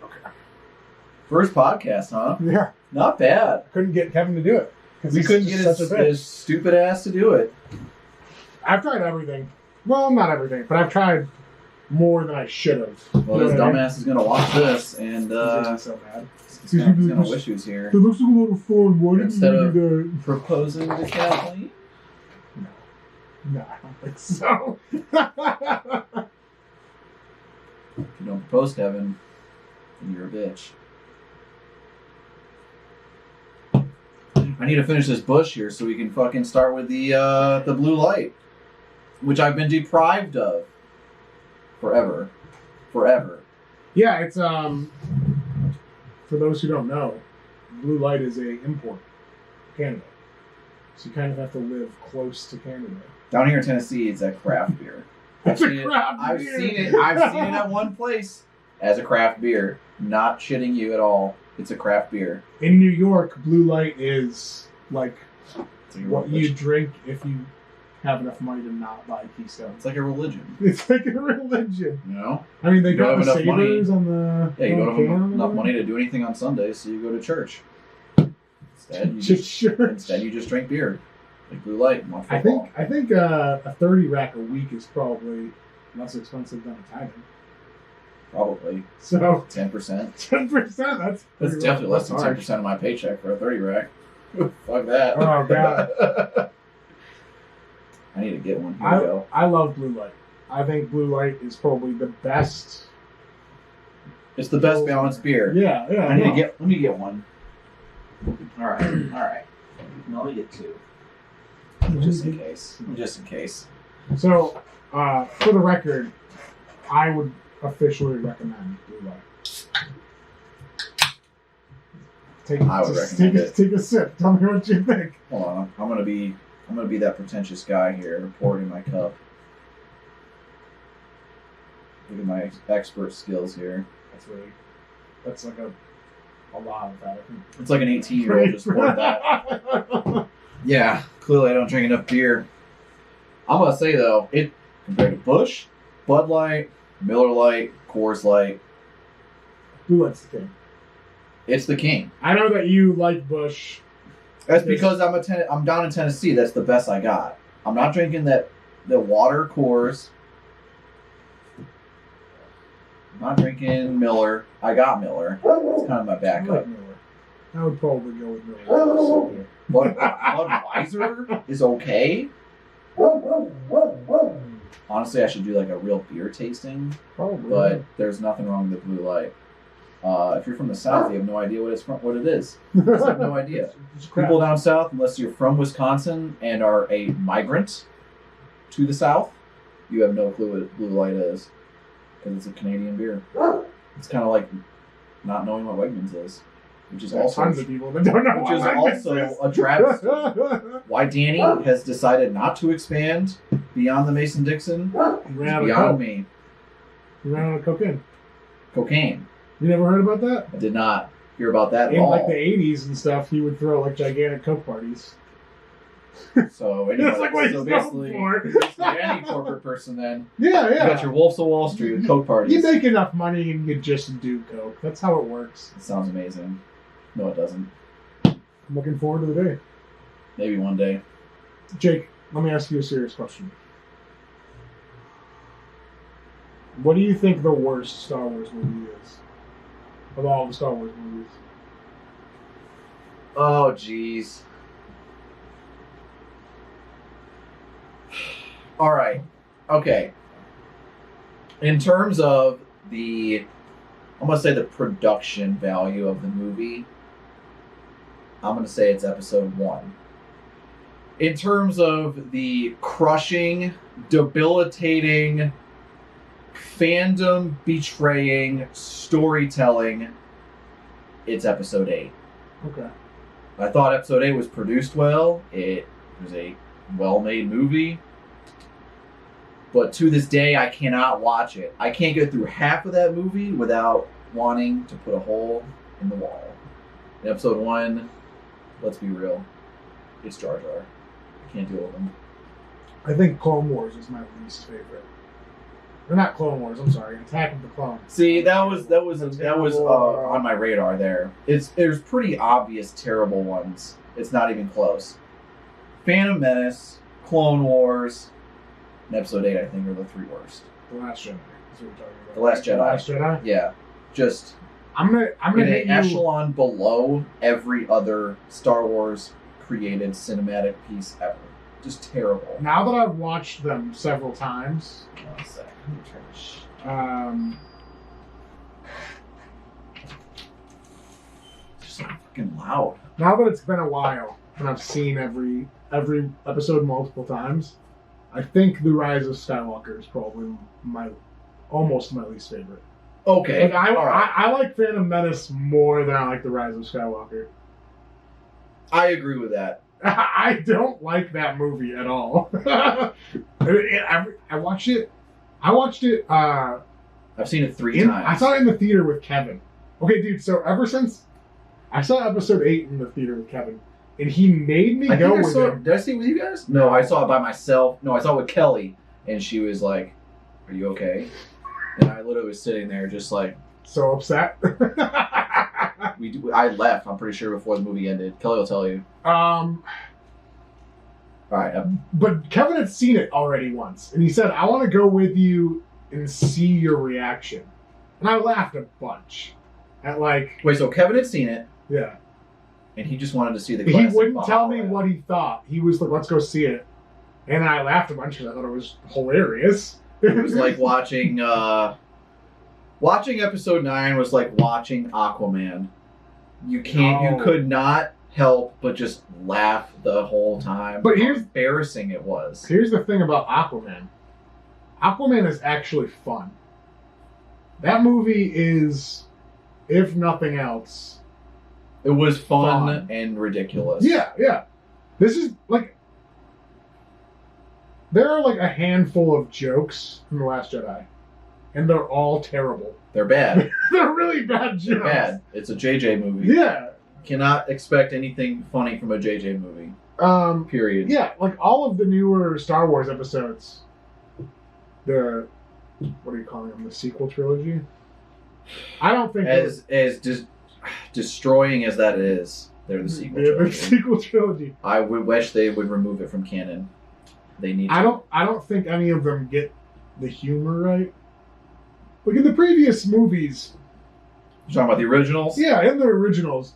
Okay. First podcast, huh? Yeah. Not bad. Couldn't get Kevin to do it. We couldn't get his stupid ass to do it. I've tried everything. Well, not everything, but I've tried more than I should have. Well, this dumbass is going to watch this, and he's so mad. he's going to wish he was here. It looks like a lot of fun. Why didn't you do that? Proposing to Kathleen? No, I don't think so. If you don't propose, Kevin, then you're a bitch. I need to finish this bush here so we can fucking start with the blue light, which I've been deprived of forever. Yeah, it's for those who don't know, blue light is a import from Canada, so you kind of have to live close to Canada. Down here in Tennessee, it's a craft beer. I've seen it at one place as a craft beer. Not shitting you at all. It's a craft beer. In New York, blue light is like what you drink if you have enough money to not buy Keystone. It's like a religion. It's like a religion. You know? I mean, they got the Sabers on the... Yeah, you don't have enough money to do anything on Sundays, so you go to church. Instead, you just drink beer. Like blue light and watch football. I think a 30 rack a week is probably less expensive than a Titan. Probably. So 10%. 10%. That's definitely less than 10% of my paycheck for a 30 rack. Fuck that. Oh god. I need to get one. Here we go. I love blue light. I think blue light is probably the best. It's the best balanced beer. Yeah. Let me get one. All right. No, I get two. Just in case. So, for the record, I would officially recommend blue light. Take a sip. Tell me what you think. Hold on. I'm gonna be that pretentious guy here, pouring my cup. Look at my expert skills here. That's like a lot of that. It's like an 18-year-old just poured that. Yeah, clearly I don't drink enough beer. I'm gonna say though, it compared to Busch, Bud Light, Miller Lite, Coors Light, blue light's the king. It's the king. I know that you like Busch. That's because I'm down in Tennessee. That's the best I got. I'm not drinking the water Coors. I'm not drinking Miller. I got Miller. It's kind of my backup. I like Miller. I would probably go with Miller. Budweiser is okay. Honestly, I should do like a real beer tasting. Probably. But there's nothing wrong with the blue light. If you're from the South, you have no idea what it is. You have no idea. People down south, unless you're from Wisconsin and are a migrant to the South, you have no clue what blue light is. Because it's a Canadian beer. It's kind of like not knowing what Wegmans is. Which is also tons of people that don't know. Which is also a travesty. Why Danny has decided not to expand beyond the Mason-Dixon is beyond me. He ran out of cocaine. Cocaine. You never heard about that? I did not hear about that at all. In like the 80s and stuff, he would throw like gigantic coke parties. So anyway, that's like what so he's basically, known for. any corporate person then. Yeah. You got your Wolves of Wall Street with coke parties. You make enough money and you just do coke. That's how it works. It sounds amazing. No, it doesn't. I'm looking forward to the day. Maybe one day. Jake, let me ask you a serious question. What do you think the worst Star Wars movie is? Of all the Star Wars movies. Oh, jeez. All right. Okay. In terms of I'm going to say the production value of the movie, I'm going to say it's episode 1. In terms of the crushing, debilitating, fandom betraying storytelling, it's episode 8. Okay. I thought episode 8 was produced well. It was a well-made movie. But to this day, I cannot watch it. I can't get through half of that movie without wanting to put a hole in the wall. In episode 1, let's be real, it's Jar Jar. I can't deal with him. I think Clone Wars is my least favorite. Or not Clone Wars. I'm sorry, Attack of the Clones. See, that was on my radar. There's pretty obvious terrible ones. It's not even close. Phantom Menace, Clone Wars, and Episode 8, I think, are the 3 worst. The Last Jedi. That's what we're talking about. The Last Jedi. The Last Jedi. Yeah, just I'm gonna in hit an you. echelon below every other Star Wars created cinematic piece ever. Just terrible. Now that I've watched them several times, One second. Let me turn this shit. It's just so fucking loud. now that it's been a while and I've seen every episode multiple times, I think The Rise of Skywalker is probably almost my least favorite. Okay. Like, I like Phantom Menace more than I like The Rise of Skywalker. I agree with that. I don't like that movie at all. I watched it. I've seen it 3 times. I saw it in the theater with Kevin. Okay, dude. So ever since I saw Episode 8 in the theater with Kevin, and he made me go with him. Did I see it with you guys? No, I saw it by myself. No, I saw it with Kelly, and she was like, "Are you okay?" And I literally was sitting there just like so upset. I left. I'm pretty sure before the movie ended. Kelly will tell you. All right. But Kevin had seen it already once, and he said, "I want to go with you and see your reaction." And I laughed a bunch at Wait. So Kevin had seen it, yeah. and he just wanted to see the. He classic wouldn't tell me Valhalla. what he thought. He was like, "Let's go see it," and I laughed a bunch because I thought it was hilarious. It was like watching Episode 9 was like watching Aquaman. You could not help but just laugh the whole time. But how embarrassing it was. Here's the thing about Aquaman. Aquaman is actually fun. That movie is, if nothing else, It was fun and ridiculous. Yeah. This is like, there are like a handful of jokes from The Last Jedi, and they're all terrible. They're bad. They're really bad jokes. They're bad. It's a JJ movie. Yeah. Cannot expect anything funny from a JJ movie. Period. Yeah, like all of the newer Star Wars episodes, what are you calling them? The sequel trilogy? I don't think As destroying as that is, they're the sequel the trilogy. sequel trilogy. I would wish they would remove it from canon. They need to. I don't think any of them get the humor right. Like in the previous movies. You're talking about the originals? Yeah, in the originals,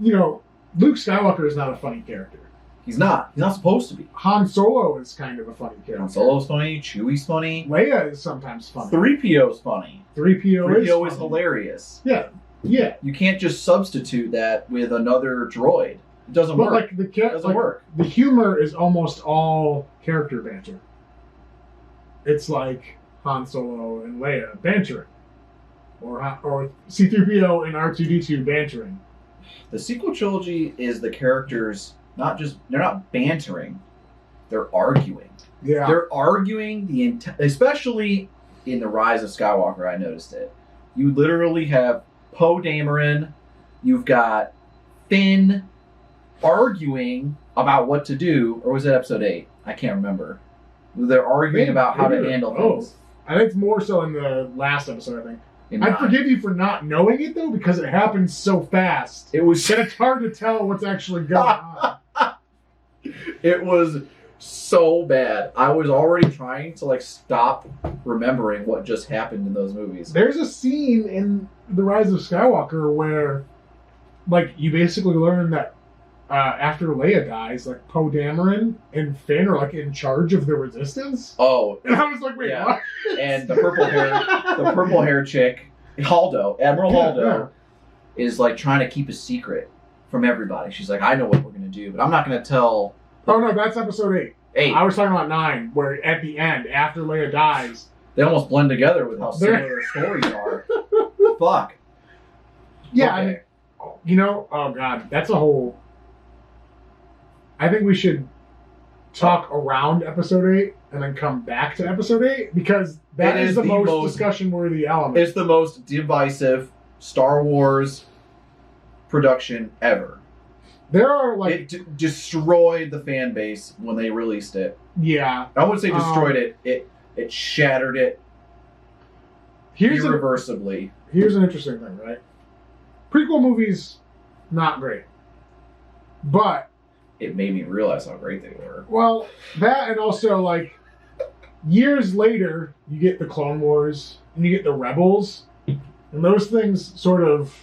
Luke Skywalker is not a funny character. He's not. He's not supposed to be. Han Solo is kind of a funny character. Han Solo's funny. Chewie's funny. Leia is sometimes funny. 3PO's funny. 3PO is hilarious. Yeah. You can't just substitute that with another droid. It doesn't But work. like It doesn't work. The humor is almost all character banter. It's like Han Solo and Leia bantering, or C-3PO and R2-D2 bantering. The sequel trilogy is the characters they're not bantering, they're arguing. Yeah. They're arguing especially in The Rise of Skywalker, I noticed it. You literally have Poe Dameron, you've got Finn arguing about what to do, or was it Episode 8? I can't remember. They're arguing about how to handle things. I think it's more so in the last episode, I think. In I 9. forgive you for not knowing it, though, because it happens so fast. It was that it's hard to tell what's actually going on. It was so bad. I was already trying to stop remembering what just happened in those movies. There's a scene in The Rise of Skywalker where, you basically learn that after Leia dies, Poe Dameron and Finn are in charge of the Resistance. Oh, and I was like, wait, yeah. what? And the purple hair chick, Admiral Haldo, is trying to keep a secret from everybody. She's like, I know what we're gonna do, but I'm not gonna tell. Oh no, that's Episode 8. 8. I was talking about 9, where at the end, after Leia dies, they almost blend together with how similar their stories are. Fuck. Yeah, Okay. oh god, that's a whole. I think we should talk around Episode 8 and then come back to Episode 8 because that is the most discussion-worthy element. It's the most divisive Star Wars production ever. There are it destroyed the fan base when they released it. Yeah, I wouldn't say destroyed it. It shattered it irreversibly. Here's an interesting thing, right? Prequel movies, not great. But it made me realize how great they were. Well, that and also, like, years later, you get the Clone Wars and you get the Rebels, and those things sort of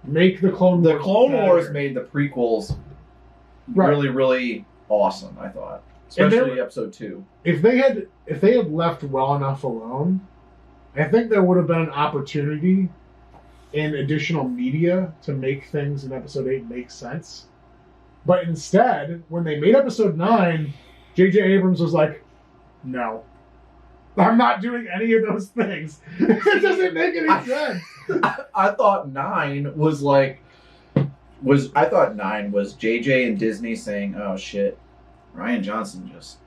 make the Clone Wars. The Clone better. Wars made the prequels really, really awesome. I thought, especially Episode 2. If they had left well enough alone, I think there would have been an opportunity in additional media to make things in Episode 8 make sense. But instead, when they made Episode 9, J.J. Abrams was like, no. I'm not doing any of those things. It doesn't make any sense. I thought 9 was J.J. and Disney saying, oh shit, Rian Johnson just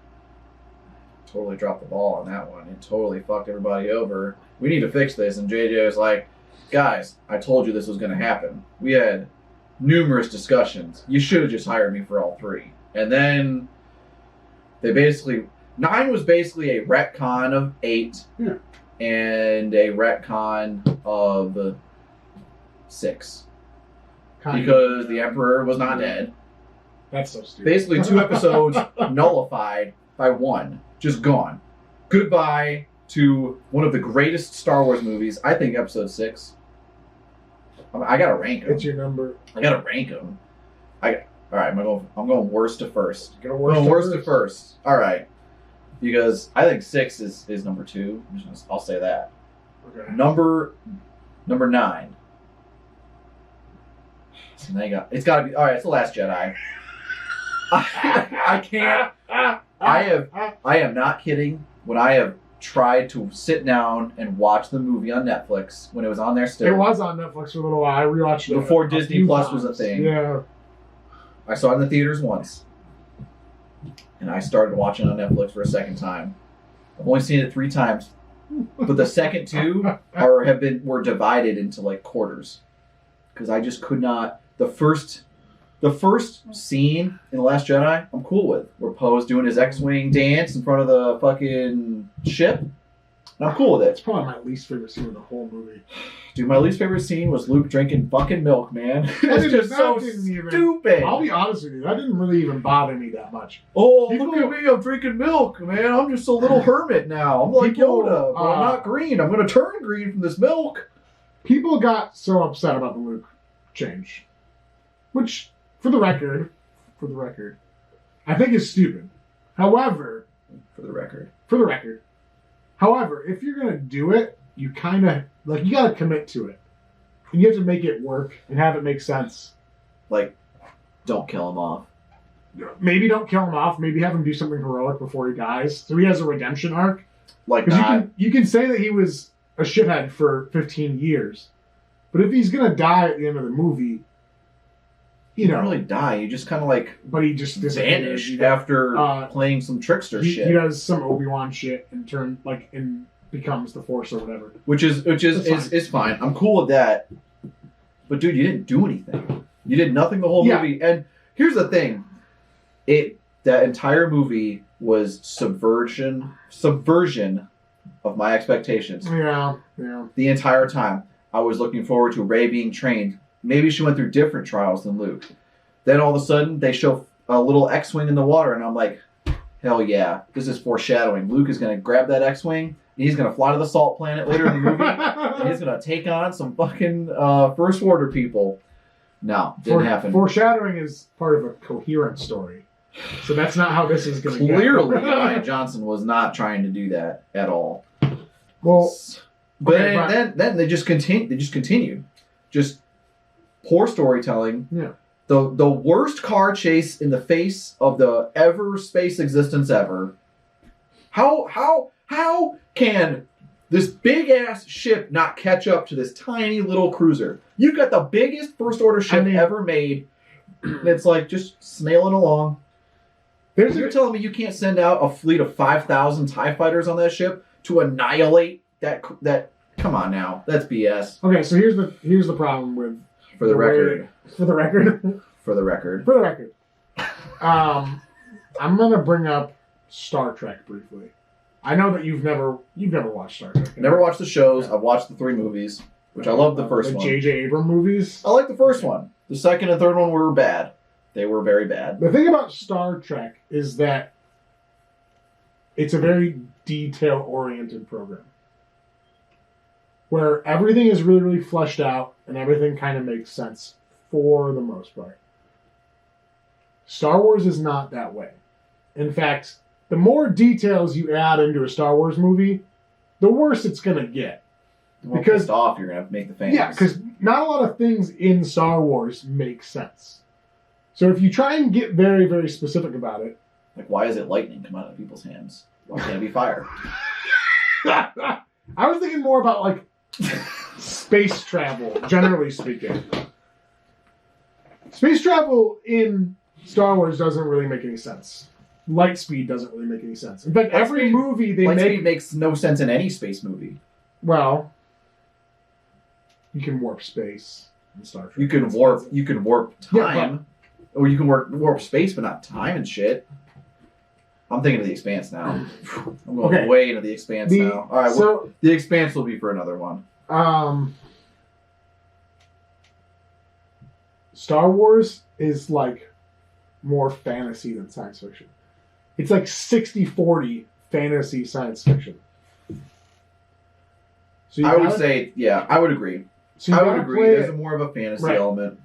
totally dropped the ball on that one. It totally fucked everybody over. We need to fix this. And J.J. was like, guys, I told you this was going to happen. We had numerous discussions. You should have just hired me for all 3. And then they basically... 9 was basically a retcon of 8 and a retcon of 6. Because the Emperor was not dead. That's so stupid. Basically 2 episodes nullified by 1. Just gone. Goodbye to one of the greatest Star Wars movies. I think Episode 6. I gotta rank them. It's your number. I gotta rank them. Alright, I'm going worst to first. Worst to first. Alright. Because I think 6 is number 2. I'll say that. Okay. Number 9. So now it's got to be. All right, it's The Last Jedi. I can't. I am not kidding. When I have tried to sit down and watch the movie on Netflix when it was on there still. It was on Netflix for a little while. I rewatched it before Disney Plus was a thing. Yeah. I saw it in the theaters once. And I started watching it on Netflix for a second time. I've only seen it 3 times. But the second 2 were divided into like quarters. Because I just could not. The first scene in The Last Jedi, I'm cool with. Where Poe's doing his X-Wing dance in front of the fucking ship. And I'm cool with it. It's probably my least favorite scene of the whole movie. Dude, my least favorite scene was Luke drinking fucking milk, man. It's just so stupid. I'll be honest with you, that didn't really even bother me that much. Oh, look at me, I'm drinking milk, man. I'm just a little hermit now. I'm like Yoda, but I'm not green. I'm going to turn green from this milk. People got so upset about the Luke change. Which, for the record, I think is stupid. However... For the record. However, if you're going to do it, you kind of, like, you got to commit to it. And you have to make it work and have it make sense. Like, don't kill him off. Maybe don't kill him off. Maybe have him do something heroic before he dies. So he has a redemption arc. Like that. You can say that he was a shithead for 15 years. But if he's going to die at the end of the movie, you don't really die. You just kind of like... But he just vanished after playing some trickster shit. He does some Obi-Wan shit and becomes the Force or whatever. Which is fine. I'm cool with that. But dude, you didn't do anything. You did nothing the whole movie. And here's the thing. That entire movie was subversion of my expectations. Yeah. The entire time. I was looking forward to Rey being trained. Maybe she went through different trials than Luke. Then all of a sudden, they show a little X-Wing in the water, and I'm like, hell yeah, this is foreshadowing. Luke is going to grab that X-Wing, and he's going to fly to the Salt Planet later in the movie, and he's going to take on some fucking First Order people. No, didn't happen. Foreshadowing is part of a coherent story. So that's not how this is going to go. Clearly, Rian Johnson was not trying to do that at all. Well, but then they just continued. Just poor storytelling. Yeah. The worst car chase in the face of the space existence ever. How can this big ass ship not catch up to this tiny little cruiser? You've got the biggest First Order ship ever made. And it's like just snailing along. You're telling me you can't send out a fleet of 5,000 TIE fighters on that ship to annihilate that? Come on now, that's BS. Okay, so here's the problem with. For the record. I'm going to bring up Star Trek briefly. I know that you've never watched Star Trek. Never watched the shows. I've watched the 3 movies, which I love the first one. The J.J. Abrams movies? I like the first one. The second and third one were bad. They were very bad. The thing about Star Trek is that it's a very detail-oriented program. Where everything is really, really fleshed out and everything kind of makes sense for the most part. Star Wars is not that way. In fact, the more details you add into a Star Wars movie, the worse it's going to get. The more pissed off you're going to have to make the fans. Yeah, because not a lot of things in Star Wars make sense. So if you try and get very, very specific about it... Like, why is it lightning come out of people's hands? Why can't it be fire? I was thinking more about, like, space travel, generally speaking. Space travel in Star Wars doesn't really make any sense. Light speed doesn't really make any sense. In fact, every movie they make... Light speed makes no sense in any space movie. Well, you can warp space in Star Trek. You can warp time. Or you can warp space, but not time and shit. I'm thinking of The Expanse now. I'm going way into The Expanse now. All right, so The Expanse will be for another one. Star Wars is like more fantasy than science fiction. It's like 60-40 fantasy science fiction. So I would say, yeah, I would agree. So I would agree. There's more of a fantasy element.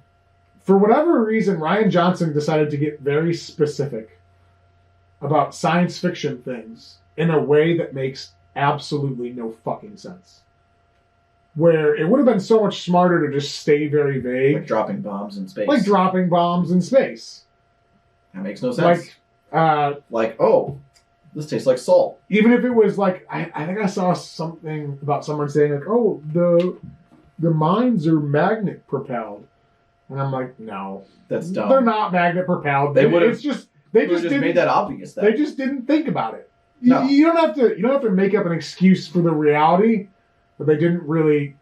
For whatever reason, Rian Johnson decided to get very specific about science fiction things in a way that makes absolutely no fucking sense. Where it would have been so much smarter to just stay very vague. Like dropping bombs in space. Like dropping bombs in space. That makes no sense. Like, oh, this tastes like salt. Even if it was like, I think I saw something about someone saying like, oh, the mines are magnet propelled. And I'm like, no. That's dumb. They're not magnet propelled. They would have just made that obvious. They just didn't think about it. No. You don't have to make up an excuse for the reality, but they didn't really.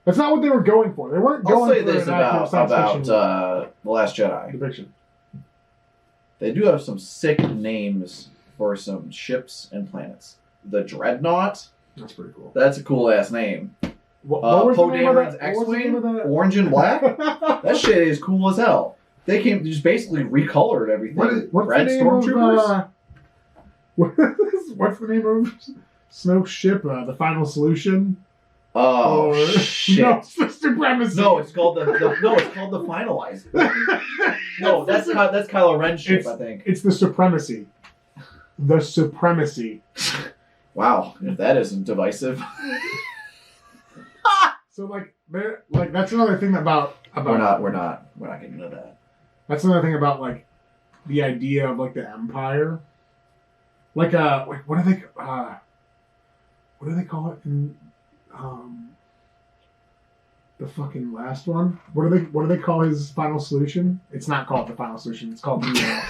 That's not what they were going for. They weren't going for this about The Last Jedi. The fiction. They do have some sick names for some ships and planets. The Dreadnought. That's pretty cool. That's a cool ass name. What was Poe Dameron's X-Wing, orange and black. That shit is cool as hell. They just basically recolored everything. What's Red the name Stormtroopers. What's the name of Snoke's ship? The Final Solution. Oh shit! No, it's the Supremacy. No, it's called the Finalizer. No, that's Kylo Ren's ship. I think it's the Supremacy. The Supremacy. Wow, if that isn't divisive. So like that's another thing about we're not getting into that. That's another thing about like the idea of like the Empire. Like what do they call it in the fucking last one? What do they call his final solution? It's not called the final solution. It's called the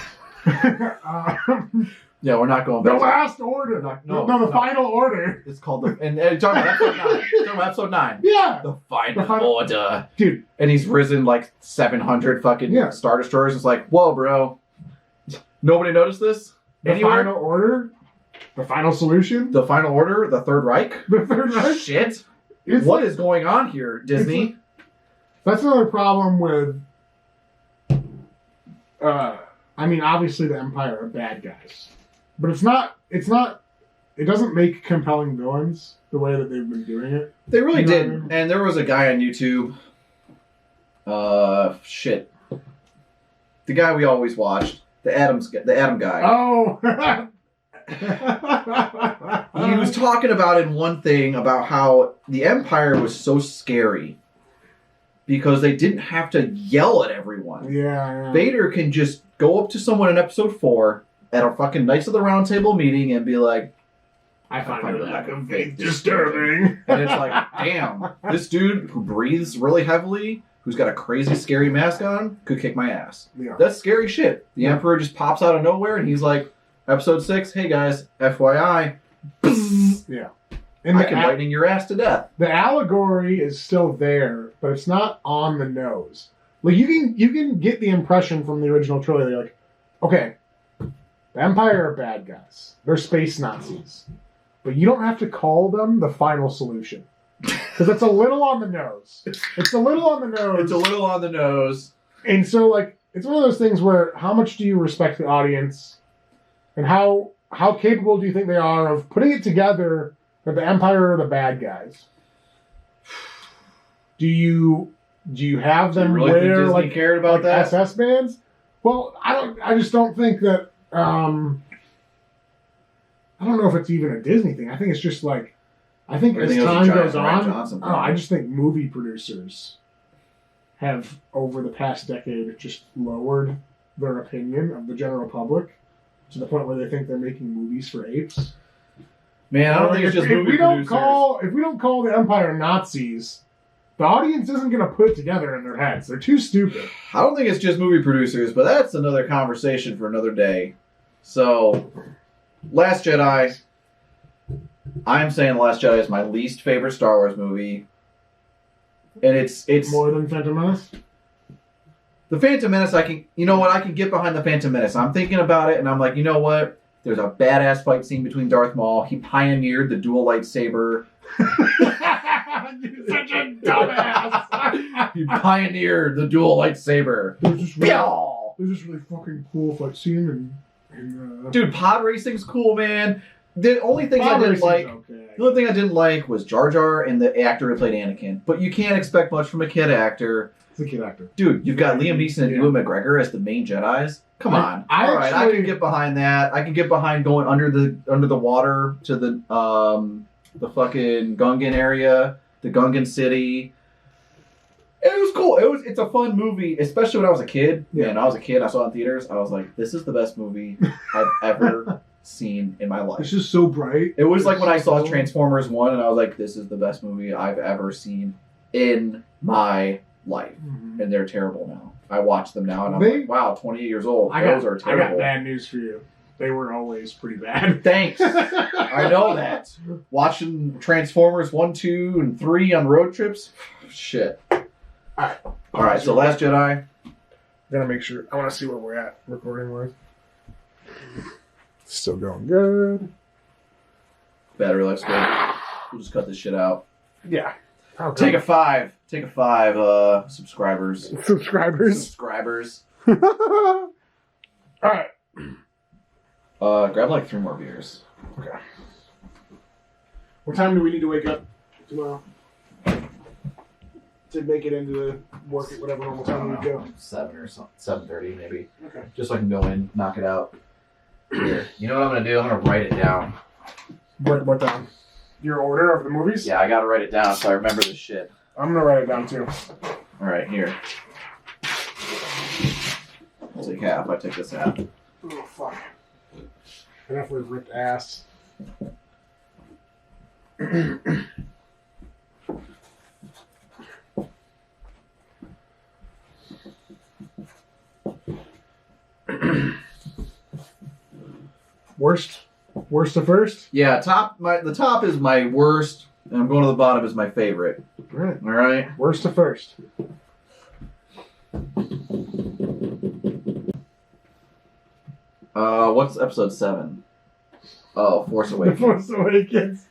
yeah, we're not going back. The last order. The final order. It's called the. And talking about episode 9. Talking about episode 9. Yeah. The final order. Dude. And he's risen like 700 fucking Star Destroyers. It's like, whoa, bro. Nobody noticed this? The final order? The final solution? The final order? The Third Reich? The Third Reich? Shit. What is going on here, Disney? That's another problem with. I mean, obviously the Empire are bad guys. But it doesn't make compelling villains the way that they've been doing it. They really did. I mean? And there was a guy on YouTube. Shit. The guy we always watched. The Adam guy. Oh! He was talking about in one thing about how the Empire was so scary. Because they didn't have to yell at everyone. Yeah. Vader can just go up to someone in episode 4 at a fucking Knights of the Round Table meeting and be like, I find your lack of faith disturbing. And it's like, damn, this dude who breathes really heavily, who's got a crazy scary mask on, could kick my ass. Yeah. That's scary shit. The Emperor just pops out of nowhere and he's like, episode 6, hey guys, FYI. Yeah. And I can lightning your ass to death. The allegory is still there, but it's not on the nose. Like you can get the impression from the original trilogy, like, okay, the Empire are bad guys. They're space Nazis. but you don't have to call them the final solution. Because it's a little on the nose. It's a little on the nose. It's a little on the nose. And so, like, it's one of those things where how much do you respect the audience? And how capable do you think they are of putting it together that the Empire are the bad guys? Do you have them really wear like cared about that? SS bands? Well, I just don't think that. I don't know if it's even a Disney thing. I think it's just like. I think as time goes on, I just think movie producers have over the past decade just lowered their opinion of the general public to the point where they think they're making movies for apes. Man, I don't think it's just movie producers. If we don't call the Empire Nazis, the audience isn't going to put it together in their heads. They're too stupid. I don't think it's just movie producers, but that's another conversation for another day. So, Last Jedi. I'm saying Last Jedi is my least favorite Star Wars movie. And it's more than Phantom Menace? The Phantom Menace, I can get behind the Phantom Menace. I'm thinking about it, and I'm like, you know what? There's a badass fight scene between Darth Maul. He pioneered the dual lightsaber. You're such a dumbass. He pioneered the dual lightsaber. There's this really fucking cool fight scene. Dude, pod racing's cool, man. The only thing I didn't like, the only thing I didn't like was Jar Jar and the actor who played Anakin. But you can't expect much from a kid actor. It's a kid actor. Dude, you've got Liam Neeson and Ewan McGregor as the main Jedis. Come on. I can get behind that. I can get behind going under the water to the fucking Gungan area, the Gungan city. It was cool. It's a fun movie, especially when I was a kid. Yeah, when I was a kid, I saw it in theaters. I was like, this is the best movie I've ever seen in my life. It's just so bright. It was like when I saw Transformers 1 and I was like, this is the best movie I've ever seen in my life. Mm-hmm. And they're terrible now. I watch them now and I'm like, wow, 28 years old. Those are terrible. I got bad news for you. They were always pretty bad. Thanks. I know that. Watching Transformers 1, 2, and 3 on road trips? Shit. Alright, so Last Jedi. Gotta make sure. I want to see where we're at recording-wise. Still going good. Battery life's good. We'll just cut this shit out. Yeah. Okay. Take a 5. Take a 5 subscribers. Subscribers. Alright. Grab like 3 more beers. Okay. What time do we need to wake up tomorrow? To make it into the work at whatever normal time we go. 7 or something. 7:30 maybe. Okay. Just so I can go in, knock it out. Here. You know what I'm going to do? I'm going to write it down. What down? Your order of the movies? Yeah, I got to write it down so I remember this shit. I'm going to write it down too. Alright, here. I'll take half. I take this half. Oh, fuck. I definitely ripped ass. Worst to first? Yeah, the top is my worst, and I'm going to the bottom is my favorite. All right. Worst to first. What's episode 7? Oh, Force Awakens. Force Awakens.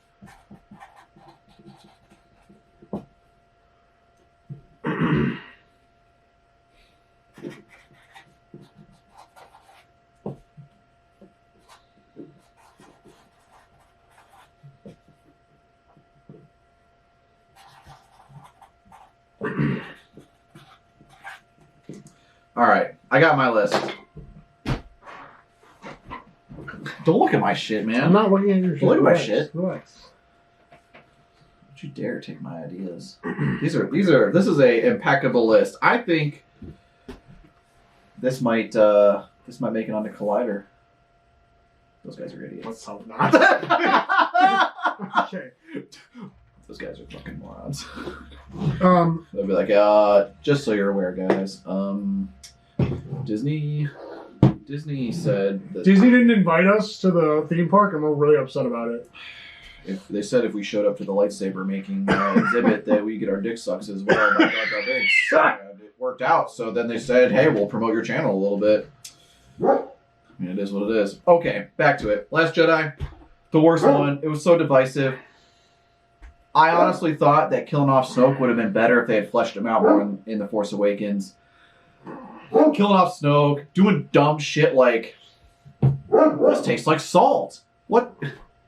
All right, I got my list. Don't look at my shit, man. I'm not looking at your shit. Look at my shit. Relax. Don't you dare take my ideas. This is a impeccable list. I think this might make it onto Collider. Those guys are idiots. Let's hope not. Okay. Those guys are fucking morons. They'll be like, just so you're aware, guys. Disney said that Disney didn't invite us to the theme park, and we're really upset about it. If they said if we showed up to the lightsaber making exhibit that we get our dick sucks as well. Like it worked out. So then they said, hey, we'll promote your channel a little bit. I mean, it is what it is. Okay, back to it. Last Jedi. The worst one. It was so divisive. I honestly thought that killing off Snoke would have been better if they had fleshed him out more in The Force Awakens. Killing off Snoke, doing dumb shit like, this tastes like salt. What?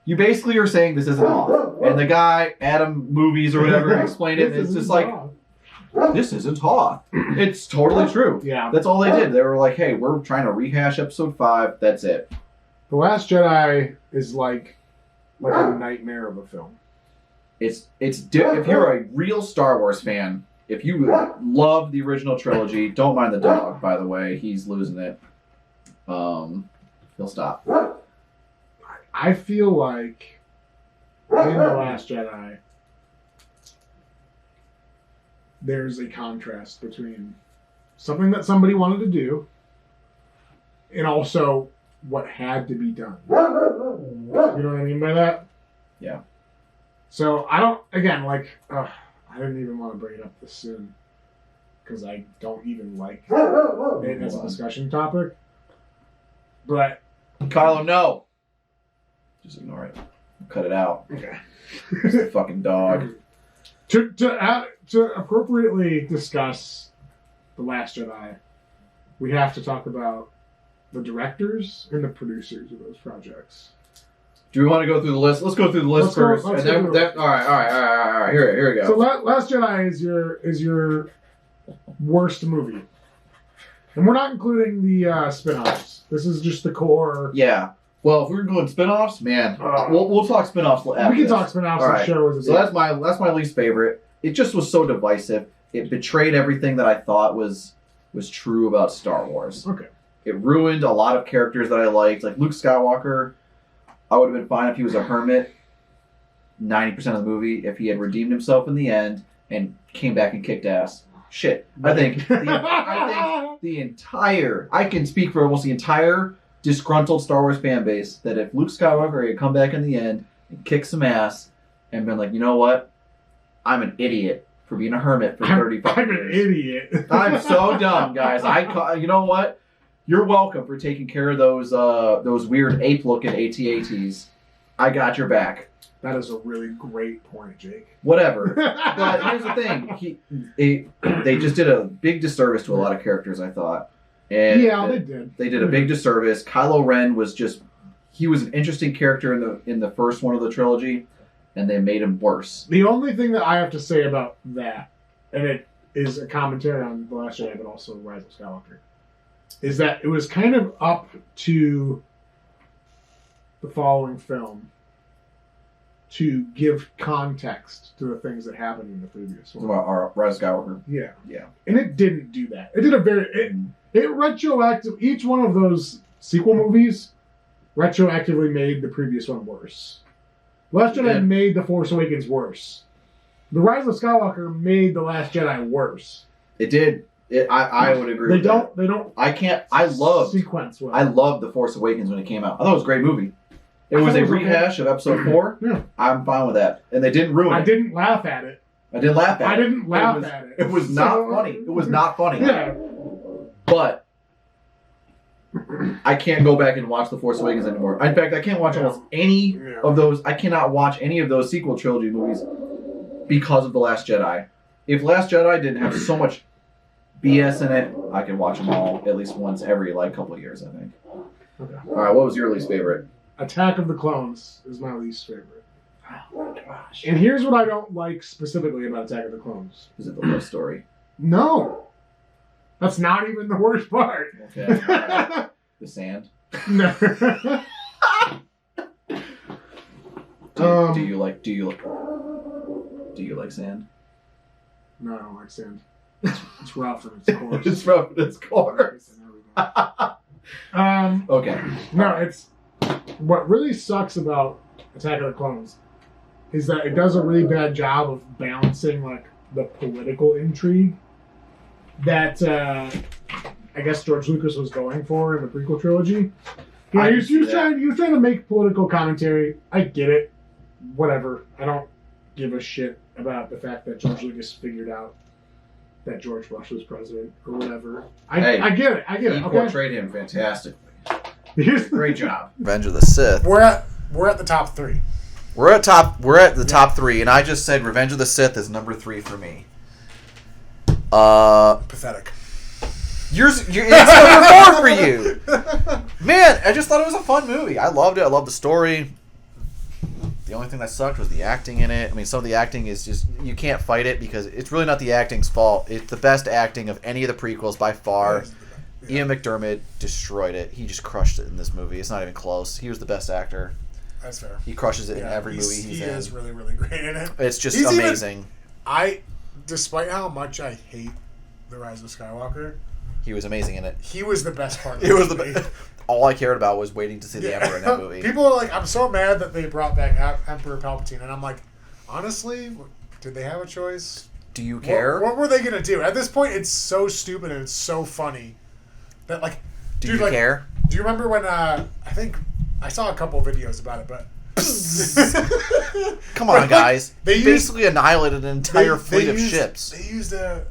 You basically are saying this isn't Hoth. And the guy, Adam Movies or whatever, explained it, and it's just like, this isn't Hoth. It's totally true. Yeah. That's all they did. They were like, hey, we're trying to rehash episode 5. That's it. The Last Jedi is like a nightmare of a film. If you're a real Star Wars fan, if you love the original trilogy, don't mind the dog, by the way. He's losing it. He'll stop. I feel like in The Last Jedi, there's a contrast between something that somebody wanted to do and also what had to be done. You know what I mean by that? Yeah. So I don't, again, like, I didn't even want to bring it up this soon because I don't even like it as a discussion topic. But Kylo, no. Just ignore it. Cut it out. Okay. It's a fucking dog. To appropriately discuss The Last Jedi, we have to talk about the directors and the producers of those projects. Do we want to go through the list? Let's go through the list first. All right. Here we go. So Last Jedi is your worst movie. And we're not including the spin-offs. This is just the core. Yeah. Well, if we're going spin-offs, man, we'll talk spin-offs after We can talk spin-offs and shows. So that's my least favorite. It just was so divisive. It betrayed everything that I thought was true about Star Wars. Okay. It ruined a lot of characters that I liked. Like Luke Skywalker, I would have been fine if he was a hermit 90% of the movie, if he had redeemed himself in the end and came back and kicked ass. Shit. I think the entire, I can speak for almost the entire disgruntled Star Wars fan base, that if Luke Skywalker had come back in the end and kicked some ass and been like, you know what? I'm an idiot for being a hermit for 35 years. I'm an idiot. I'm so dumb, guys. You know what? You're welcome for taking care of those weird ape-looking AT-ATs. I got your back. That is a really great point, Jake. Whatever. But here's the thing. They just did a big disservice to a lot of characters, I thought. And yeah, they did. They did a big disservice. Kylo Ren was he was an interesting character in the first one of the trilogy, and they made him worse. The only thing that I have to say about that, and it is a commentary on The Last Jedi, but also Rise of Skywalker, is that it was kind of up to the following film to give context to the things that happened in the previous one. Our Rise of Skywalker. Yeah. Yeah. And it didn't do that. It did it retroactive. Each one of those sequel movies retroactively made the previous one worse. Last Jedi made The Force Awakens worse. The Rise of Skywalker made The Last Jedi worse. It did. I would agree with that. They don't. I loved sequence well. I loved The Force Awakens when it came out. I thought it was a great movie. It was a rehash of Episode 4. Yeah. I'm fine with that. And they didn't ruin it. I didn't laugh at it. I didn't laugh at it. I didn't laugh at it. It was not funny. It was not funny. Yeah. But I can't go back and watch The Force Awakens anymore. In fact, I can't watch almost any of those. I cannot watch any of those sequel trilogy movies because of The Last Jedi. If Last Jedi didn't have so much BS in it, I could watch them all at least once every couple of years, I think. Okay. All right, what was your least favorite? Attack of the Clones is my least favorite. Oh my gosh. And here's what I don't like specifically about Attack of the Clones. Is it the love story? No. That's not even the worst part. Okay. Right. The sand? No. Do you like sand? No, I don't like sand. It's rough and it's coarse. It's rough and it's coarse. Okay. No, it's what really sucks about Attack of the Clones is that it does a really bad job of balancing the political intrigue that I guess George Lucas was going for in the prequel trilogy. Yeah, he was trying to make political commentary. I get it. Whatever. I don't give a shit about the fact that George Lucas figured out that George Bush was president or whatever. I get it. He portrayed him fantastically. Great job. Revenge of the Sith. We're at We're at the top 3. We're at the top 3, and I just said Revenge of the Sith is number 3 for me. Pathetic. It's number 4 for you. Man, I just thought it was a fun movie. I loved it. I loved the story. The only thing that sucked was the acting in it. I mean, some of the acting is just, you can't fight it because it's really not the acting's fault. It's the best acting of any of the prequels by far. Yeah. Ian McDiarmid destroyed it. He just crushed it in this movie. It's not even close. He was the best actor. That's fair. He crushes it in every movie he's in. He is really, really great in it. It's just amazing. Despite how much I hate The Rise of Skywalker, he was amazing in it. He was the best part of it. It was the best. All I cared about was waiting to see the Emperor in that movie. People are like, I'm so mad that they brought back Emperor Palpatine. And I'm like, honestly, did they have a choice? Do you care? What were they going to do? At this point, it's so stupid and it's so funny. That, like, do you care? Do you remember when, I think, I saw a couple videos about it, but... Come on, guys. They basically annihilated an entire fleet of ships. They used a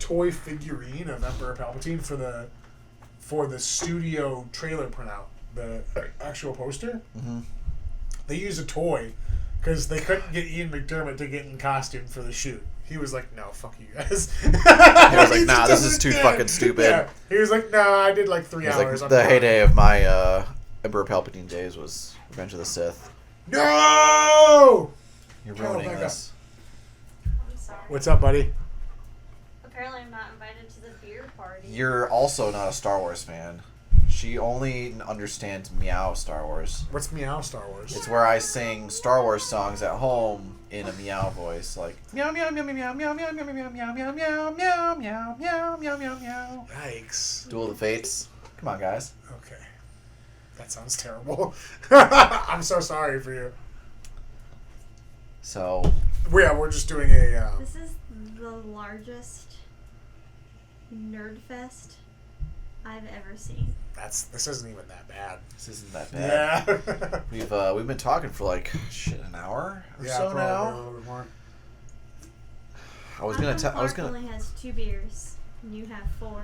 toy figurine of Emperor Palpatine for the studio trailer printout, the actual poster. Mm-hmm. They used a toy because they couldn't get Ian McDiarmid to get in costume for the shoot. He was like, no, fuck you guys. He was like, nah, this is too fucking stupid. Yeah. He was like, no, I did like 3 hours. Like, the heyday of my Emperor Palpatine days was Revenge of the Sith. No! You're ruining this. I'm sorry. What's up, buddy? Apparently I'm not invited to the beer party. You're also not a Star Wars fan. She only understands Meow Star Wars. What's Meow Star Wars? It's where I sing Star Wars songs at home in a meow voice, like meow meow meow meow meow meow meow meow meow meow meow meow meow meow meow meow meow. Yikes! Duel of the Fates. Come on, guys. Okay, that sounds terrible. I'm so sorry for you. So. Yeah, we're just doing a. This is the largest nerd fest I've ever seen. This isn't even that bad. This isn't that bad. Yeah. We've been talking for like an hour or so now. A little bit more. I was gonna. Only has 2 beers, and you have 4.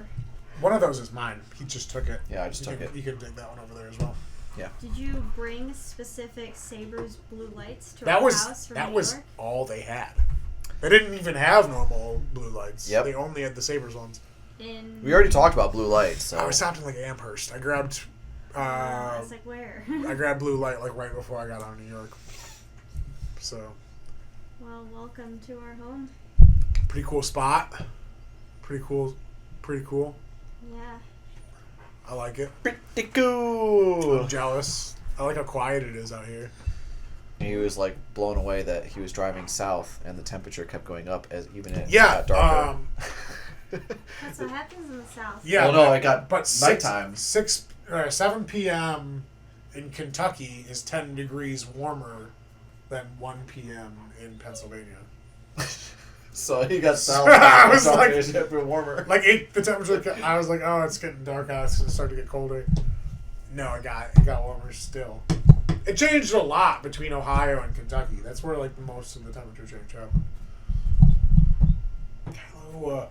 One of those is mine. He just took it. Yeah, I just took it. You can take that one over there as well. Yeah. Did you bring specific Sabers blue lights to That our was house from that New was York? all they had. They didn't even have normal blue lights. Yep. They only had the Sabers ones. We already talked about blue lights. So. I was stopped in like Amherst. I grabbed. I was like, where? I grabbed blue light like right before I got out of New York. So. Well, welcome to our home. Pretty cool spot. Pretty cool. Yeah. I like it. Pretty cool. I'm jealous. I like how quiet it is out here. He was like blown away that he was driving south and the temperature kept going up as even it Yeah. got darker. That's what happens in the South. Yeah. Well, no, it got but nighttime. 7 p.m. in Kentucky is 10 degrees warmer than 1 p.m. in Pennsylvania. So he got south. I was like, it's a bit warmer. Like the temperature. I was like, oh, it's getting dark out. It's gonna start to get colder. No, it got warmer still. It changed a lot between Ohio and Kentucky. That's where like most of the temperature change happened. Hello.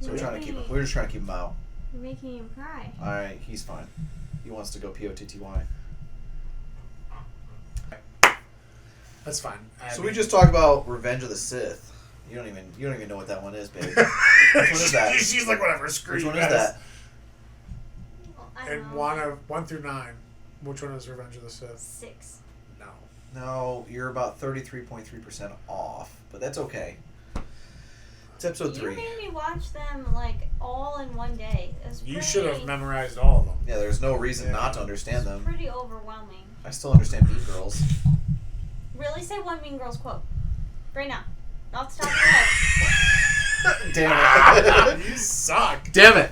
So we're just trying to keep him out. You're making him cry. All right, he's fine. He wants to go POTTY. That's fine. So we just talked about Revenge of the Sith. You don't even know what that one is, babe. Which one is that? She's like, whatever. Screw Which you one is guys. that? Well, I And don't know. 1 through 9. Which one is Revenge of the Sith? 6. No. No, you're about 33.3% off, but that's okay. It's episode 3. You made me watch them like all in one day. It was You pretty, should have memorized all of them. Yeah, there's no reason not to understand them. pretty overwhelming. I still understand Mean Girls. Really say one Mean Girls quote. Right now. Off the top of your head. Damn it. You suck. Damn it.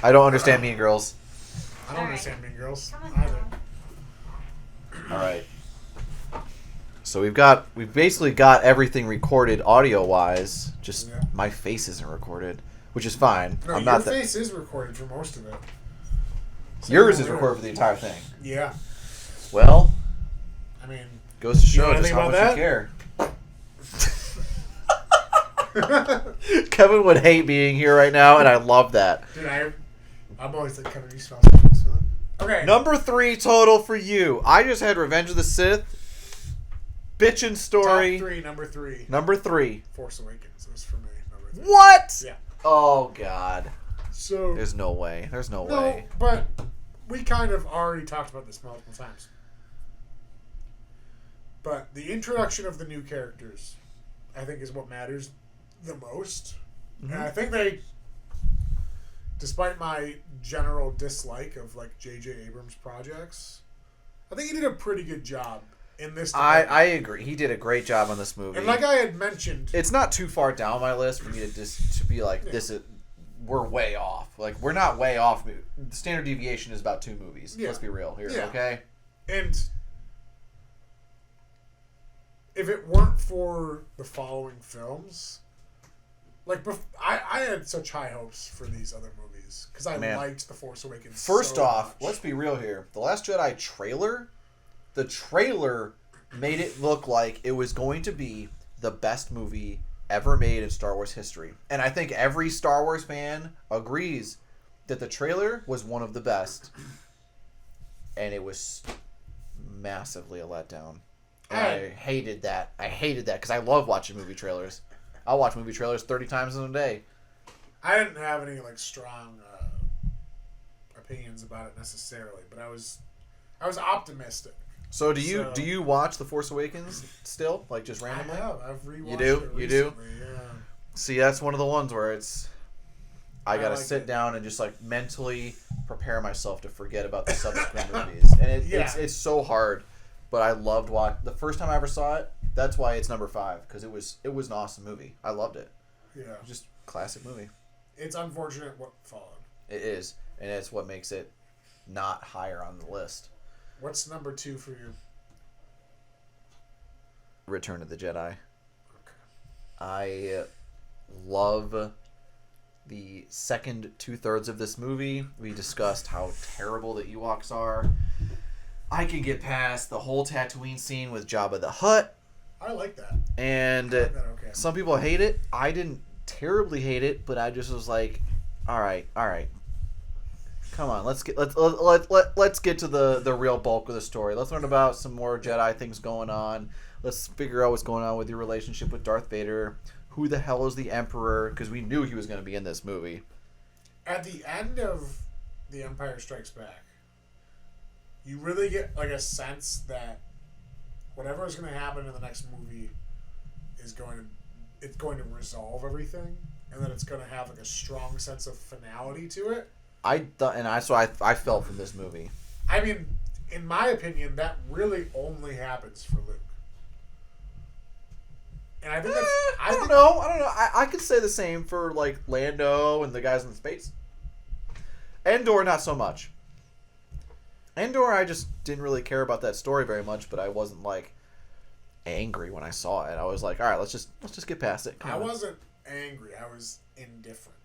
I don't understand Mean Girls. I don't All right. understand Mean Girls Come on either. now. All right. So we've basically got everything recorded audio wise. Just Yeah. my face isn't recorded, which is fine. No, I'm your not face is recorded for most of it. Yours is recorded for the entire thing. Yeah. Well, I mean, goes to You know show just anything how much about you care. Kevin would hate being here right now, and I love that. dude, I'm always like, Kevin, you smell something. Okay. Number 3 total for you. I just had Revenge of the Sith. Bitchin' story. Top 3, number 3. Number 3. Force Awakens was for me, number 3. What? Yeah. Oh, God. So. There's no way. There's no No, way. but we kind of already talked about this multiple times. But the introduction of the new characters, I think, is what matters the most. Mm-hmm. And I think they, despite my general dislike of like J.J. Abrams projects, I think he did a pretty good job in this. I agree. He did a great job on this movie. And like I had mentioned, it's not too far down my list for me to be like, Yeah. this is, we're way off. Like, we're not way off. The standard deviation is about 2 movies. Yeah. Let's be real here, Yeah. okay? and if it weren't for the following films, like I had such high hopes for these other movies because I liked The Force Awakens. First so off, much. let's be real here. The Last Jedi trailer, the trailer made it look like it was going to be the best movie ever made in Star Wars history. And I think every Star Wars fan agrees that the trailer was one of the best. And it was massively a letdown. And I hated that. I hated that because I love watching movie trailers. I'll watch movie trailers 30 times in a day. I didn't have any like strong opinions about it necessarily, but I was optimistic. So do you watch The Force Awakens still, like just randomly? I have. I've rewatched You do? it You do? recently, yeah. See, that's one of the ones where it's I gotta like sit it. down and just like mentally prepare myself to forget about the subsequent movies, and it's so hard. But I loved the first time I ever saw it. That's why it's number 5 because it was an awesome movie. I loved it. Yeah. Just classic movie. It's unfortunate what followed. It is, and it's what makes it not higher on the list. What's number 2 for you? Return of the Jedi. Okay. I love the second 2/3 of this movie. We discussed how terrible the Ewoks are. I can get past the whole Tatooine scene with Jabba the Hutt. I like that. And I like that, okay. some people hate it. I didn't terribly hate it, but I just was like, all right. Come on, let's get to the real bulk of the story. Let's learn about some more Jedi things going on. Let's figure out what's going on with your relationship with Darth Vader. Who the hell is the Emperor? Because we knew he was going to be in this movie. At the end of The Empire Strikes Back, you really get like a sense that whatever is going to happen in the next movie is going to resolve everything, and that it's going to have like a strong sense of finality to it. I felt from this movie. I mean, in my opinion, that really only happens for Luke. And I think that's... I don't know. I could say the same for like Lando and the guys in space. Endor, not so much. Endor, I just didn't really care about that story very much, but I wasn't like angry when I saw it. I was like, all right, let's just get past it. I wasn't angry. I was indifferent.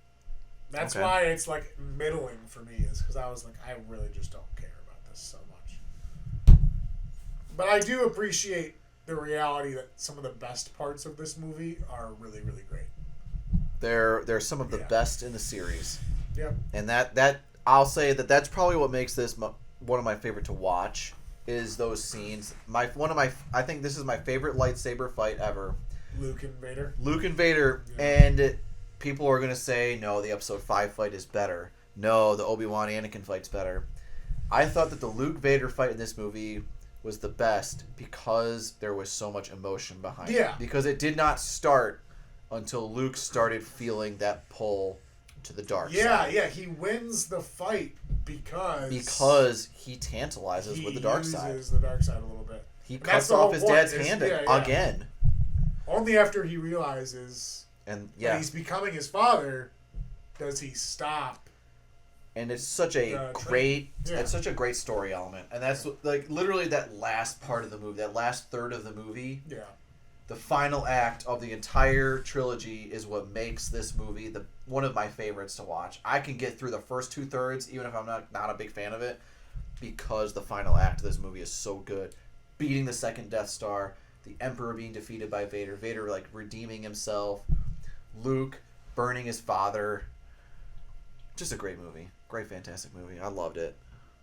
That's Okay. why it's like middling for me, is because I was like, I really just don't care about this so much. But I do appreciate the reality that some of the best parts of this movie are really, really great. They're some of the best in the series. Yep. And that I'll say that's probably what makes this one of my favorite to watch is those scenes. I think this is my favorite lightsaber fight ever. Luke and Vader, Yeah. and people are gonna say no, the Episode 5 fight is better. No, the Obi-Wan Anakin fight's better. I thought that the Luke Vader fight in this movie was the best because there was so much emotion behind it. Because it did not start until Luke started feeling that pull to the dark side. Yeah, he wins the fight because he tantalizes with the dark side. He uses the dark side a little bit. He And cuts that's the off whole his point, dad's is- hand yeah. again. Only after he realizes And that he's becoming his father does he stop. and it's such a it's such a great story element, and that's like literally that last part of the movie, that last third of the movie. Yeah. The final act of the entire trilogy is what makes this movie one of my favorites to watch. I can get through the first 2/3 even if I'm not a big fan of it because the final act of this movie is so good. Beating the second Death Star, the Emperor being defeated by Vader like redeeming himself, Luke burning his father. Just a great movie. Great, fantastic movie. I loved it.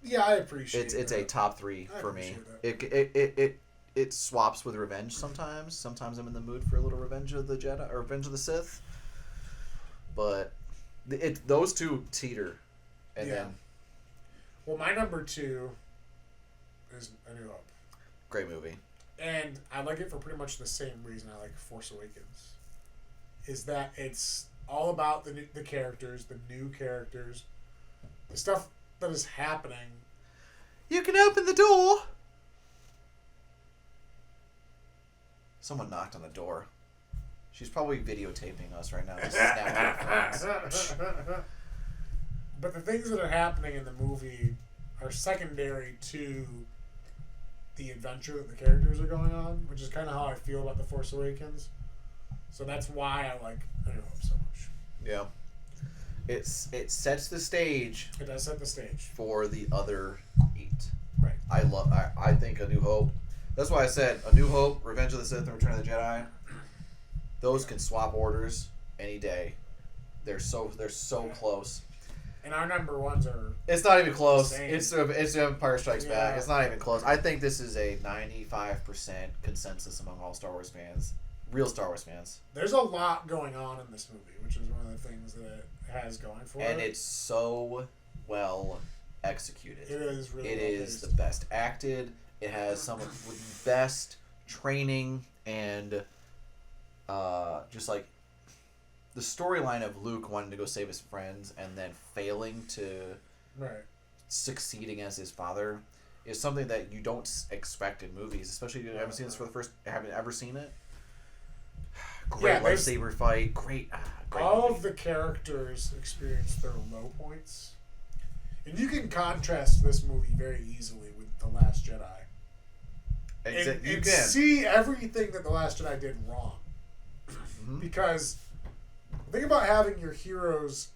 Yeah, I appreciate it's that. a top 3 I for me. appreciate It swaps with revenge sometimes. Sometimes I'm in the mood for a little Revenge of the Jedi or Revenge of the Sith. But those two teeter, and then Well, my number 2 is A New Hope. great movie. And I like it for pretty much the same reason I like Force Awakens. Is that it's all about the characters, the new characters, the stuff that is happening. You can open the door. Someone knocked on the door. She's probably videotaping us right now. Just snapping her phones. But the things that are happening in the movie are secondary to the adventure that the characters are going on, which is kind of how I feel about The Force Awakens. So that's why I like A New Hope so much. Yeah. It sets the stage. It does set the stage For the other 8. Right. I think A New Hope. That's why I said A New Hope, Revenge of the Sith, and Return of the Jedi. Those can swap orders any day. They're so close. And our number ones are. It's not even close. Same. It's Empire Strikes Back. Yeah. It's not even close. I think this is a 95% consensus among all Star Wars fans. Real Star Wars fans. There's a lot going on in this movie, which is one of the things that it has going for it. And it's so well executed. It is really It well is paced. the best acted. It has some of the best training and just like the storyline of Luke wanting to go save his friends and then failing to Right. succeeding as his father is something that you don't expect in movies, especially if you haven't seen this for the first. Haven't ever seen it. Great lightsaber fight. Great All movie. of the characters experience their low points. And you can contrast this movie very easily with The Last Jedi. And You can see everything that The Last Jedi did wrong. Mhm. Because the thing about having your heroes,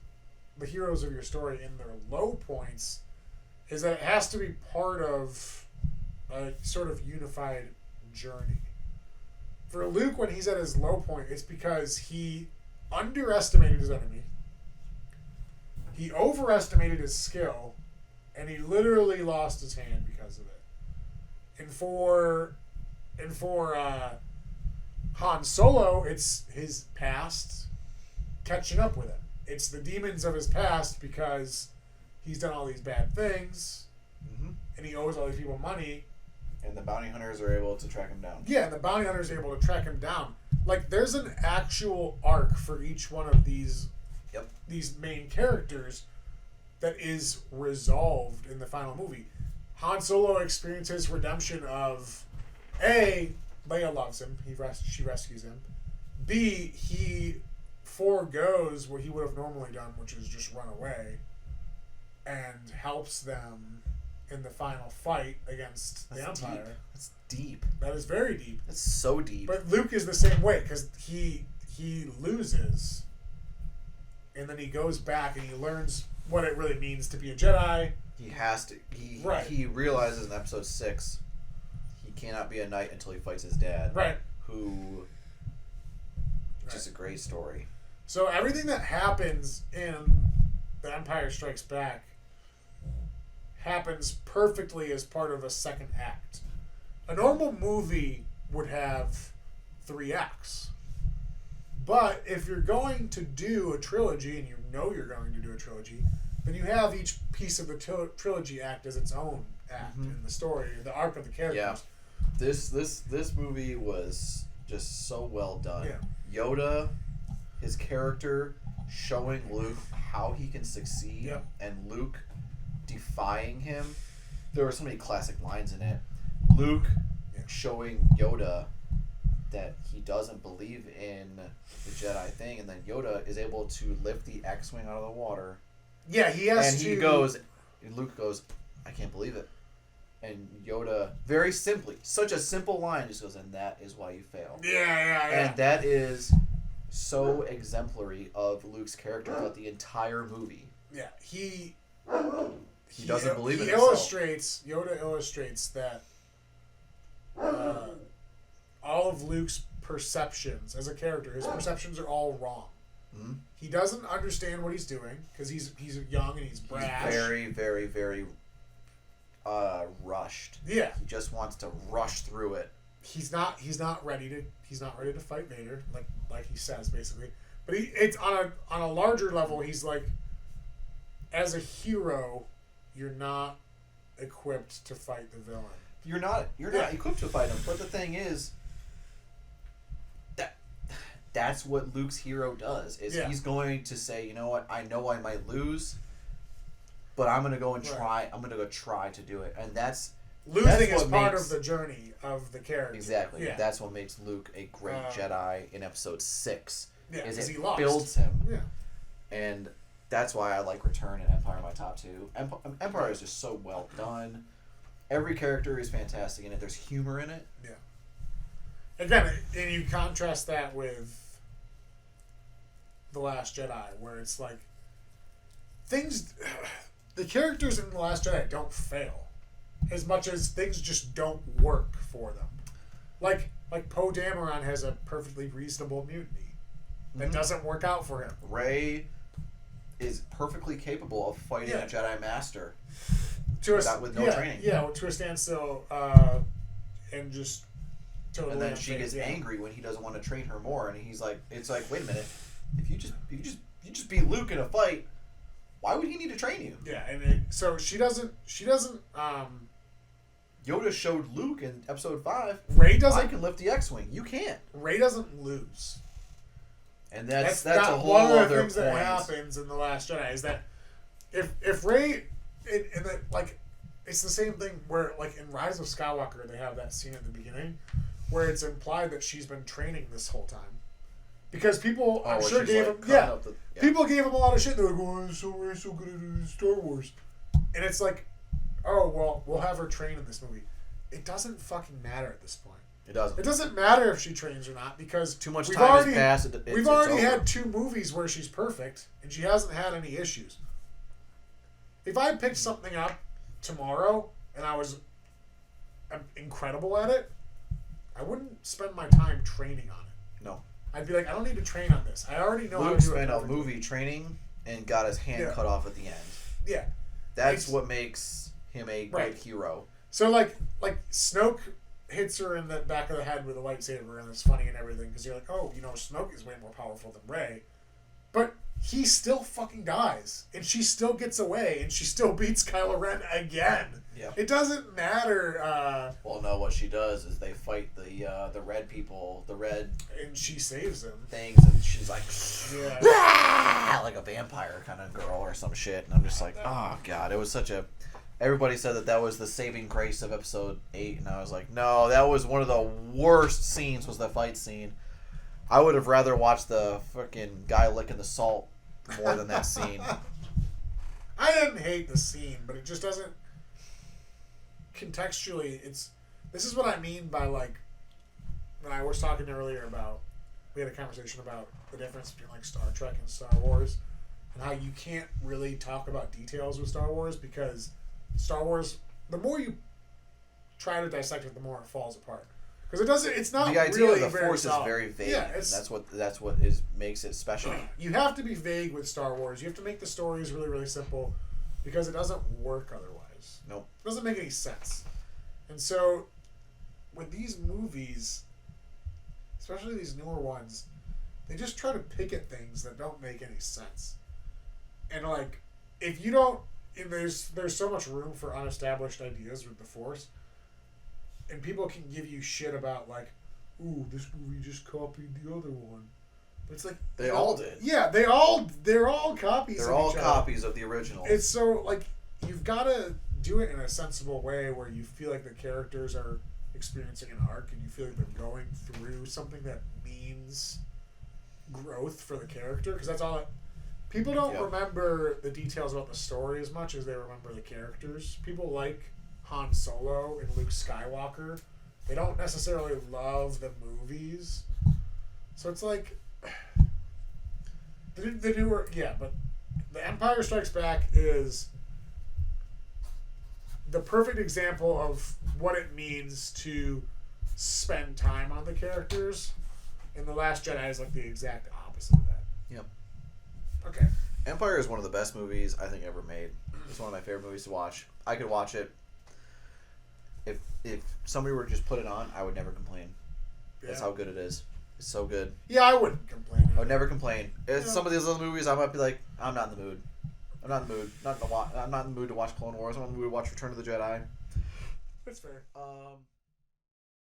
the heroes of your story in their low points, is that it has to be part of a sort of unified journey. For Luke, when he's at his low point, it's because he underestimated his enemy, he overestimated his skill, and he literally lost his hand because of it. And for Han Solo, it's his past catching up with him. It's the demons of his past because he's done all these bad things, and he owes all these people money. And the bounty hunters are able to track him down. Yeah, and the bounty hunters are able to track him down. Like, there's an actual arc for each one of these main characters that is resolved in the final movie. Han Solo experiences redemption of A, Leia loves him. She rescues him. B, he foregoes what he would have normally done, which is just run away, and helps them in the final fight against the Empire. Deep. That's deep. That is very deep. That's so deep. But Luke is the same way because he loses, and then he goes back and he learns what it really means to be a Jedi. He has to. He realizes in episode 6 he cannot be a knight until he fights his dad. Right. Who. Just a great story. So everything that happens in The Empire Strikes Back happens perfectly as part of a second act. A normal movie would have 3 acts. But if you're going to do a trilogy, and you know you're going to do a trilogy, then you have each piece of the trilogy act as its own act in the story, the arc of the characters. Yeah. This movie was just so well done. Yeah. Yoda, his character, showing Luke how he can succeed, and Luke defying him. There were so many classic lines in it. Luke showing Yoda that he doesn't believe in the Jedi thing, and then Yoda is able to lift the X-Wing out of the water. Yeah, he has and to... he goes, and Luke goes, I can't believe it. And Yoda, very simply, such a simple line, just goes, and that is why you fail. Yeah. And that is so exemplary of Luke's character throughout the entire movie. Yeah, he doesn't believe in himself. himself. Yoda illustrates that all of Luke's perceptions as a character, his perceptions are all wrong. Mm-hmm. He doesn't understand what he's doing because he's young and he's brash. He's very, very, very rushed. Yeah. He just wants to rush through it. He's not ready to fight Vader, like he says basically. But it's on a larger level. He's like, as a hero, you're not equipped to fight the villain. You're not equipped to fight him. But the thing is, that's what Luke's hero does. Is he's going to say, you know what? I know I might lose, but I'm gonna go and try. I'm gonna go try to do it, and that's losing is part of the journey of the character. Exactly. Yeah. That's what makes Luke a great Jedi in Episode 6. Yeah, is he it lost. builds him. Yeah. And that's why I like Return and Empire in my top two. Empire is just so well done. Every character is fantastic in it. There's humor in it. Yeah. Again, and you contrast that with The Last Jedi, where it's like the characters in The Last Jedi don't fail as much as things just don't work for them. Like Poe Dameron has a perfectly reasonable mutiny that doesn't work out for him. Rey is perfectly capable of fighting a Jedi Master with no training. Yeah, to a standstill, and just totally. And then she gets angry when he doesn't want to train her more, and he's like, "It's like, wait a minute, if you just beat Luke in a fight, why would he need to train you?" Yeah, and so she doesn't. Yoda showed Luke in Episode 5. Rey doesn't. I can lift the X-wing. You can't. Rey doesn't lose. And that's a whole one of the other things point. that happens in The Last Jedi is that if Rey, and that like, it's the same thing where like in Rise of Skywalker they have that scene at the beginning where it's implied that she's been training this whole time because people I'm sure gave him people gave him a lot of shit. They're like, "Oh, Rey's so good at Star Wars," and it's like, "Oh well, we'll have her train in this movie." It doesn't fucking matter at this point. It doesn't. It doesn't matter if she trains or not because too much time has passed. We've already had 2 movies where she's perfect and she hasn't had any issues. If I picked something up tomorrow and I was incredible at it, I wouldn't spend my time training on it. No. I'd be like, I don't need to train on this. I already know how to do it. Luke spent a movie training and got his hand cut off at the end. Yeah. That's what makes him a great hero. So like Snoke hits her in the back of the head with a lightsaber, and it's funny and everything because you're like, oh, Snoke is way more powerful than Rey, but he still fucking dies, and she still gets away, and she still beats Kylo Ren again. Yeah. It doesn't matter. Well, no, what she does is they fight the red people, and she saves them things, and she's like, like a vampire kind of girl or some shit, and I'm just like, oh god, it was such a. Everybody said that was the saving grace of Episode 8, and I was like, no, that was one of the worst scenes, was the fight scene. I would have rather watched the fucking guy licking the salt more than that scene. I didn't hate the scene, but it just doesn't... Contextually, this is what I mean by, like, when I was talking earlier about... We had a conversation about the difference between, like, Star Trek and Star Wars, and how you can't really talk about details with Star Wars because... Star Wars, the more you try to dissect it, the more it falls apart. Because it's not the idea really of the Force solid. is very vague. Yeah, that's what makes it special. You have to be vague with Star Wars. You have to make the stories really, really simple because it doesn't work otherwise. Nope. It doesn't make any sense. And so, with these movies, especially these newer ones, they just try to pick at things that don't make any sense. And like, if you don't... And there's so much room for unestablished ideas with the Force, and people can give you shit about like, ooh, this movie just copied the other one. But it's like they all did. Yeah, they're all copies. They're all copies of the original. It's so like you've got to do it in a sensible way where you feel like the characters are experiencing an arc and you feel like they're going through something that means growth for the character because that's all. People don't remember the details about the story as much as they remember the characters. People like Han Solo and Luke Skywalker. They don't necessarily love the movies. So it's like... The newer... Yeah, but The Empire Strikes Back is the perfect example of what it means to spend time on the characters. And The Last Jedi is like the exact opposite of that. Yep. Okay. Empire is one of the best movies I think ever made. It's one of my favorite movies to watch. I could watch it if somebody were to just put it on, I would never complain. That's Yeah. how good it is. It's so good. Yeah, I wouldn't complain. I would never complain. If some of these other movies, I might be like, I'm not in the mood. I'm not in the mood. I'm not in the mood to watch Clone Wars. I'm not in the mood to watch Return of the Jedi. That's fair.